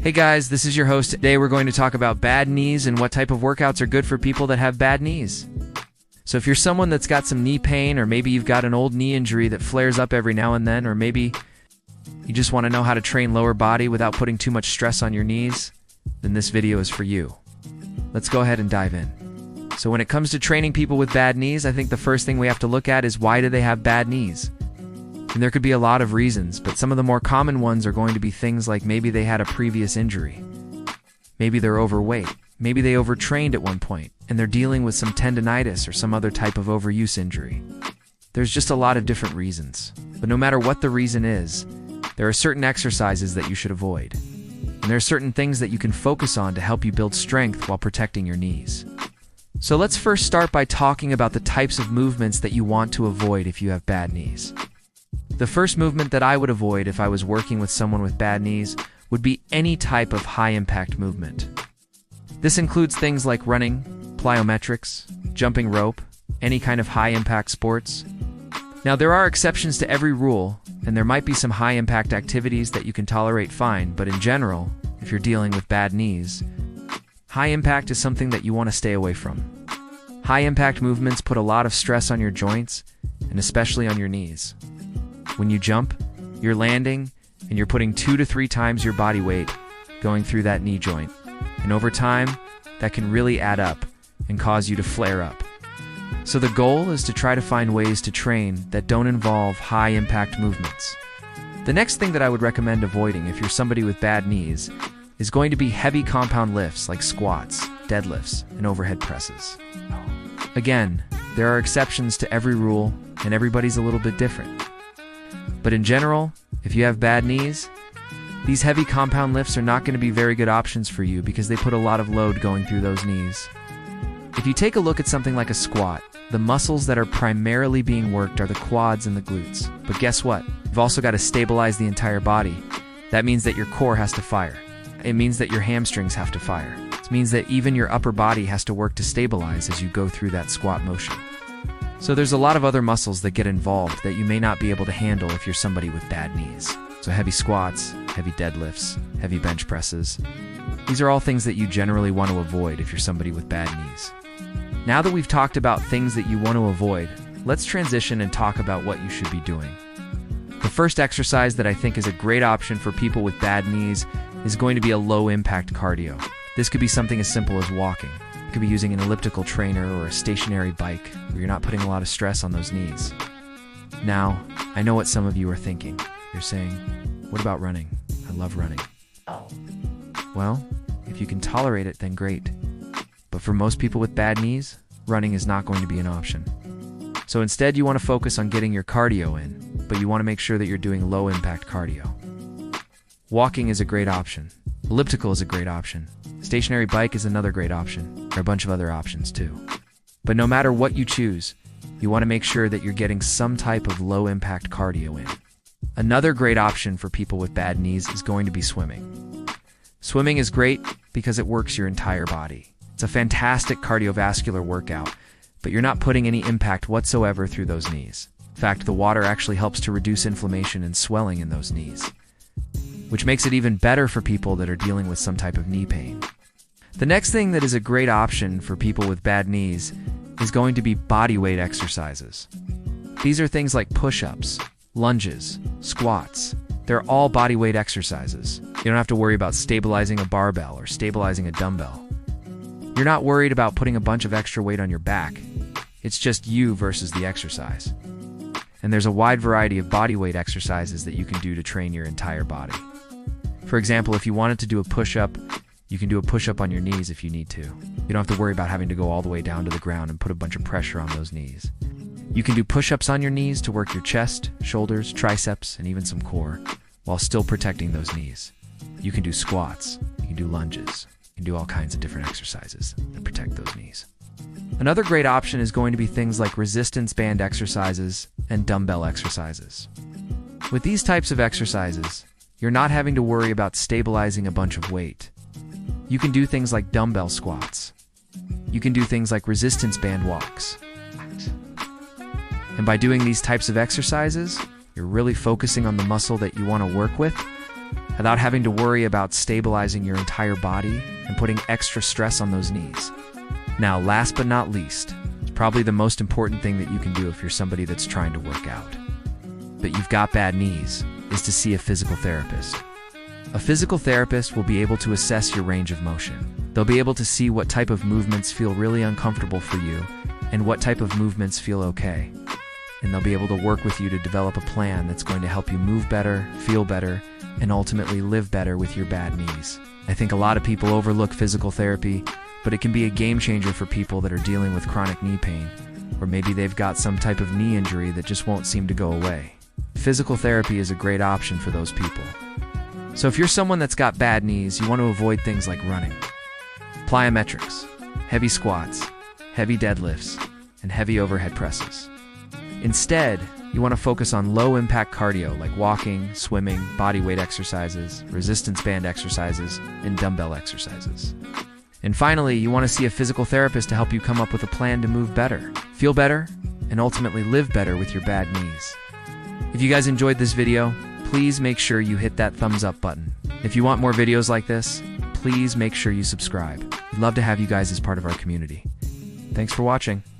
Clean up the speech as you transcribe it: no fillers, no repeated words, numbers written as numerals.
Hey guys, this is your host. Today we're going to talk about bad knees and what type of workouts are good for people that have bad knees. So if you're someone that's got some knee pain, or maybe you've got an old knee injury that flares up every now and then, or maybe you just want to know how to train lower body without putting too much stress on your knees, then this video is for you. Let's go ahead and dive in. So when it comes to training people with bad knees, I think the first thing we have to look at is why do they have bad knees? And there could be a lot of reasons, but some of the more common ones are going to be things like maybe they had a previous injury. Maybe they're overweight. Maybe they overtrained at one point, and they're dealing with some tendinitis or some other type of overuse injury. There's just a lot of different reasons. But no matter what the reason is, there are certain exercises that you should avoid. And there are certain things that you can focus on to help you build strength while protecting your knees. So let's first start by talking about the types of movements that you want to avoid if you have bad knees. The first movement that I would avoid if I was working with someone with bad knees would be any type of high-impact movement. This includes things like running, plyometrics, jumping rope, any kind of high-impact sports. Now, there are exceptions to every rule, and there might be some high-impact activities that you can tolerate fine, but in general, if you're dealing with bad knees, high impact is something that you want to stay away from. High-impact movements put a lot of stress on your joints, and especially on your knees. When you jump, you're landing, and you're putting 2 to 3 times your body weight going through that knee joint. And over time, that can really add up and cause you to flare up. So the goal is to try to find ways to train that don't involve high-impact movements. The next thing that I would recommend avoiding if you're somebody with bad knees is going to be heavy compound lifts like squats, deadlifts, and overhead presses. Again, there are exceptions to every rule, and everybody's a little bit different. But in general, if you have bad knees, these heavy compound lifts are not going to be very good options for you because they put a lot of load going through those knees. If you take a look at something like a squat, the muscles that are primarily being worked are the quads and the glutes. But guess what? You've also got to stabilize the entire body. That means that your core has to fire. It means that your hamstrings have to fire. It means that even your upper body has to work to stabilize as you go through that squat motion. So there's a lot of other muscles that get involved that you may not be able to handle if you're somebody with bad knees. So heavy squats, heavy deadlifts, heavy bench presses. These are all things that you generally want to avoid if you're somebody with bad knees. Now that we've talked about things that you want to avoid, let's transition and talk about what you should be doing. The first exercise that I think is a great option for people with bad knees is going to be a low-impact cardio. This could be something as simple as walking. It could be using an elliptical trainer or a stationary bike where you're not putting a lot of stress on those knees. Now, I know what some of you are thinking. You're saying, what about running? I love running. Well, if you can tolerate it, then great. But for most people with bad knees, running is not going to be an option. So instead, you want to focus on getting your cardio in, but you want to make sure that you're doing low-impact cardio. Walking is a great option. Elliptical is a great option. Stationary bike is another great option. There are a bunch of other options too. But no matter what you choose, you want to make sure that you're getting some type of low-impact cardio in. Another great option for people with bad knees is going to be swimming. Swimming is great because it works your entire body. It's a fantastic cardiovascular workout, but you're not putting any impact whatsoever through those knees. In fact, the water actually helps to reduce inflammation and swelling in those knees, which makes it even better for people that are dealing with some type of knee pain. The next thing that is a great option for people with bad knees is going to be body weight exercises. These are things like push-ups, lunges, squats. They're all body weight exercises. You don't have to worry about stabilizing a barbell or stabilizing a dumbbell. You're not worried about putting a bunch of extra weight on your back. It's just you versus the exercise. And there's a wide variety of body weight exercises that you can do to train your entire body. For example, if you wanted to do a push-up, you can do a push-up on your knees if you need to. You don't have to worry about having to go all the way down to the ground and put a bunch of pressure on those knees. You can do push-ups on your knees to work your chest, shoulders, triceps, and even some core, while still protecting those knees. You can do squats, you can do lunges, you can do all kinds of different exercises that protect those knees. Another great option is going to be things like resistance band exercises and dumbbell exercises. With these types of exercises, you're not having to worry about stabilizing a bunch of weight. You can do things like dumbbell squats. You can do things like resistance band walks. And by doing these types of exercises, you're really focusing on the muscle that you want to work with, without having to worry about stabilizing your entire body and putting extra stress on those knees. Now, last but not least, it's probably the most important thing that you can do if you're somebody that's trying to work out, but you've got bad knees, is to see a physical therapist. A physical therapist will be able to assess your range of motion. They'll be able to see what type of movements feel really uncomfortable for you and what type of movements feel okay. And they'll be able to work with you to develop a plan that's going to help you move better, feel better, and ultimately live better with your bad knees. I think a lot of people overlook physical therapy, but it can be a game changer for people that are dealing with chronic knee pain, or maybe they've got some type of knee injury that just won't seem to go away. Physical therapy is a great option for those people. So if you're someone that's got bad knees, you want to avoid things like running, plyometrics, heavy squats, heavy deadlifts, and heavy overhead presses. Instead, you want to focus on low-impact cardio like walking, swimming, body weight exercises, resistance band exercises, and dumbbell exercises. And finally, you want to see a physical therapist to help you come up with a plan to move better, feel better, and ultimately live better with your bad knees. If you guys enjoyed this video, please make sure you hit that thumbs up button. If you want more videos like this, please make sure you subscribe. We'd love to have you guys as part of our community. Thanks for watching.